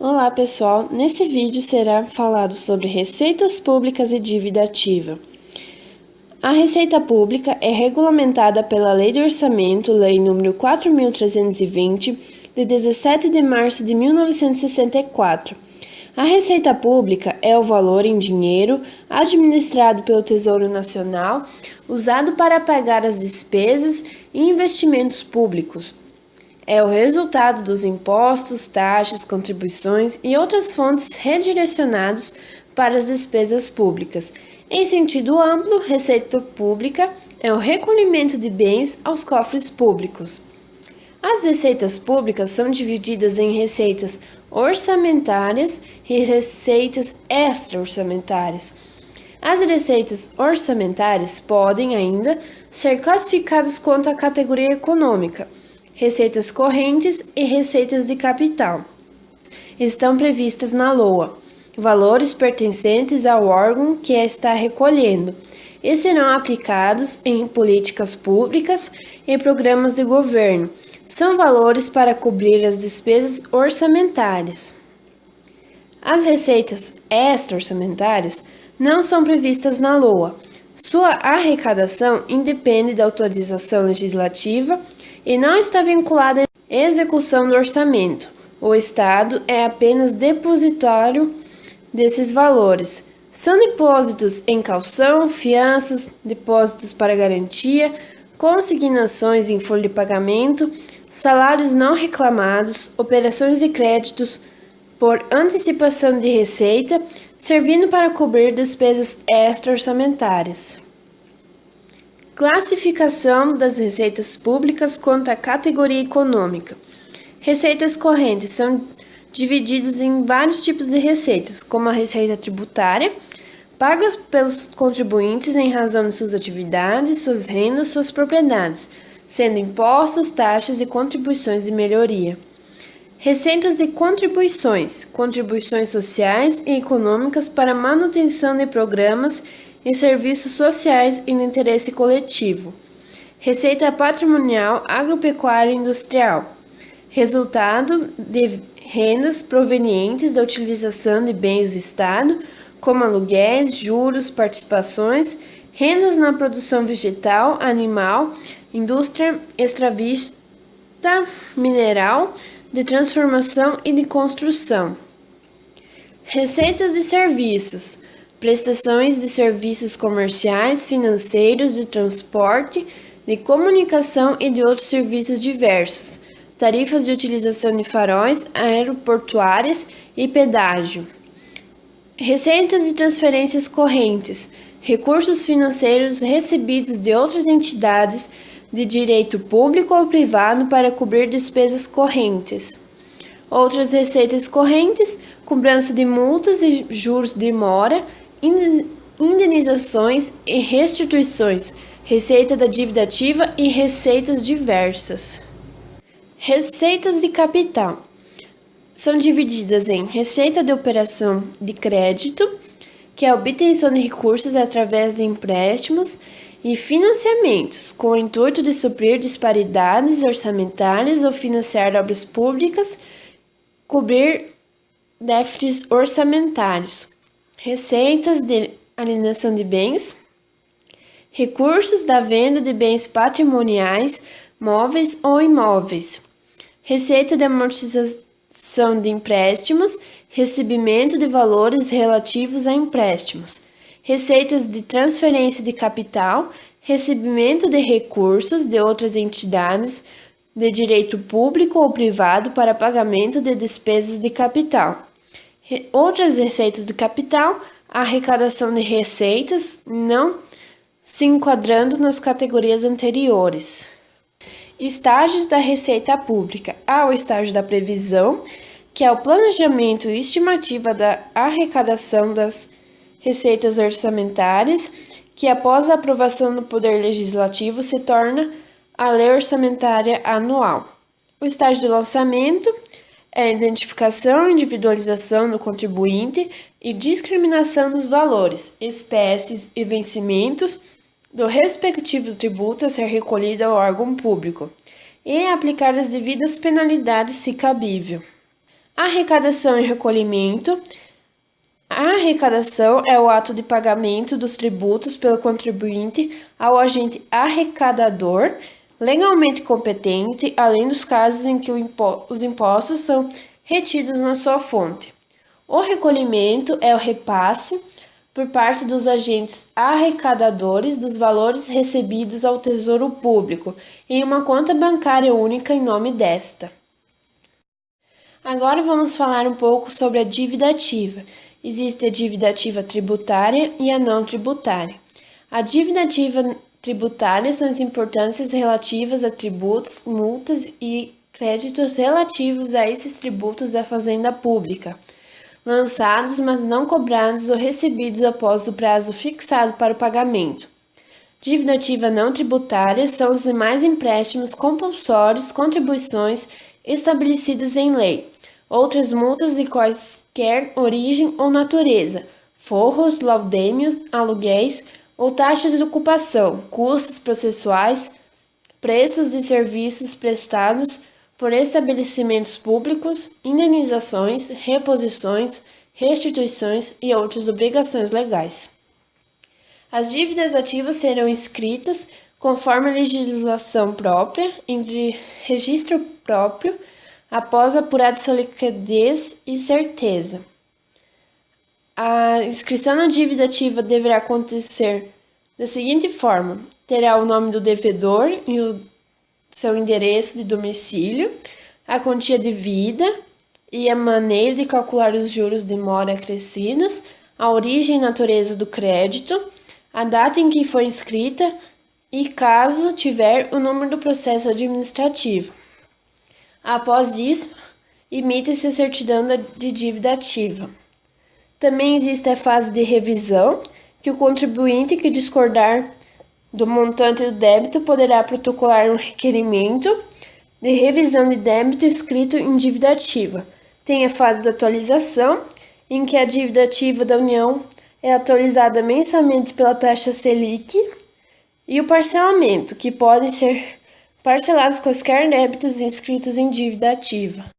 Olá pessoal, nesse vídeo será falado sobre receitas públicas e dívida ativa. A receita pública é regulamentada pela Lei do Orçamento, Lei nº 4.320, de 17 de março de 1964. A receita pública é o valor em dinheiro administrado pelo Tesouro Nacional, usado para pagar as despesas e investimentos públicos. É o resultado dos impostos, taxas, contribuições e outras fontes redirecionados para as despesas públicas. Em sentido amplo, receita pública é o recolhimento de bens aos cofres públicos. As receitas públicas são divididas em receitas orçamentárias e receitas extra-orçamentárias. As receitas orçamentárias podem ainda ser classificadas quanto à categoria econômica. Receitas correntes e receitas de capital. Estão previstas na LOA, valores pertencentes ao órgão que a está recolhendo, e serão aplicados em políticas públicas e programas de governo. São valores para cobrir as despesas orçamentárias. As receitas extra-orçamentárias não são previstas na LOA. Sua arrecadação independe da autorização legislativa e não está vinculada à execução do orçamento. O Estado é apenas depositário desses valores. São depósitos em calção, fianças, depósitos para garantia, consignações em folha de pagamento, salários não reclamados, operações de créditos por antecipação de receita, servindo para cobrir despesas extra-orçamentárias. Classificação das receitas públicas quanto à categoria econômica. Receitas correntes são divididas em vários tipos de receitas, como a receita tributária, pagas pelos contribuintes em razão de suas atividades, suas rendas, suas propriedades, sendo impostos, taxas e contribuições de melhoria. Receitas de contribuições, contribuições sociais e econômicas para manutenção de programas e serviços sociais e no interesse coletivo. Receita patrimonial agropecuária e industrial. Resultado de rendas provenientes da utilização de bens do Estado, como aluguéis, juros, participações, rendas na produção vegetal, animal, indústria extravista, mineral, de transformação e de construção. Receitas de serviços. Prestações de serviços comerciais, financeiros, de transporte, de comunicação e de outros serviços diversos. Tarifas de utilização de faróis, aeroportuárias e pedágio. Receitas de transferências correntes. Recursos financeiros recebidos de outras entidades de direito público ou privado para cobrir despesas correntes. Outras receitas correntes, cobrança de multas e juros de mora, indenizações e restituições, receita da dívida ativa e receitas diversas. Receitas de capital são divididas em receita de operação de crédito, que é a obtenção de recursos através de empréstimos e financiamentos, com o intuito de suprir disparidades orçamentárias ou financiar obras públicas, cobrir déficits orçamentários. Receitas de alienação de bens, recursos da venda de bens patrimoniais, móveis ou imóveis. Receita de amortização de empréstimos, recebimento de valores relativos a empréstimos. Receitas de transferência de capital, recebimento de recursos de outras entidades de direito público ou privado para pagamento de despesas de capital. Outras receitas de capital, a arrecadação de receitas não se enquadrando nas categorias anteriores. Estágios da receita pública. Há o estágio da previsão, que é o planejamento e estimativa da arrecadação das receitas orçamentárias, que após a aprovação do Poder Legislativo se torna a Lei Orçamentária Anual. O estágio do lançamento é a identificação e individualização do contribuinte e discriminação dos valores, espécies e vencimentos do respectivo tributo a ser recolhido ao órgão público e aplicar as devidas penalidades se cabível. Arrecadação e recolhimento. A arrecadação é o ato de pagamento dos tributos pelo contribuinte ao agente arrecadador, legalmente competente, além dos casos em que os impostos são retidos na sua fonte. O recolhimento é o repasse por parte dos agentes arrecadadores dos valores recebidos ao Tesouro Público em uma conta bancária única em nome desta. Agora vamos falar um pouco sobre a dívida ativa. Existe a dívida ativa tributária e a não tributária. A dívida ativa tributária são as importâncias relativas a tributos, multas e créditos relativos a esses tributos da fazenda pública, lançados, mas não cobrados ou recebidos após o prazo fixado para o pagamento. Dívida ativa não tributária são os demais empréstimos compulsórios, contribuições estabelecidas em lei, outras multas de quaisquer origem ou natureza, forros, laudêmios, aluguéis ou taxas de ocupação, custos processuais, preços e serviços prestados por estabelecimentos públicos, indenizações, reposições, restituições e outras obrigações legais. As dívidas ativas serão inscritas conforme a legislação própria, em registro próprio, após apurada sua liquidez e certeza. A inscrição na dívida ativa deverá acontecer da seguinte forma: terá o nome do devedor e o seu endereço de domicílio, a quantia devida e a maneira de calcular os juros de mora acrescidos, a origem e natureza do crédito, a data em que foi inscrita e, caso tiver, o número do processo administrativo. Após isso, emite-se a certidão de dívida ativa. Também existe a fase de revisão, que o contribuinte que discordar do montante do débito poderá protocolar um requerimento de revisão de débito escrito em dívida ativa. Tem a fase de atualização, em que a dívida ativa da União é atualizada mensalmente pela taxa Selic, e o parcelamento, que podem ser parcelados quaisquer débitos inscritos em dívida ativa.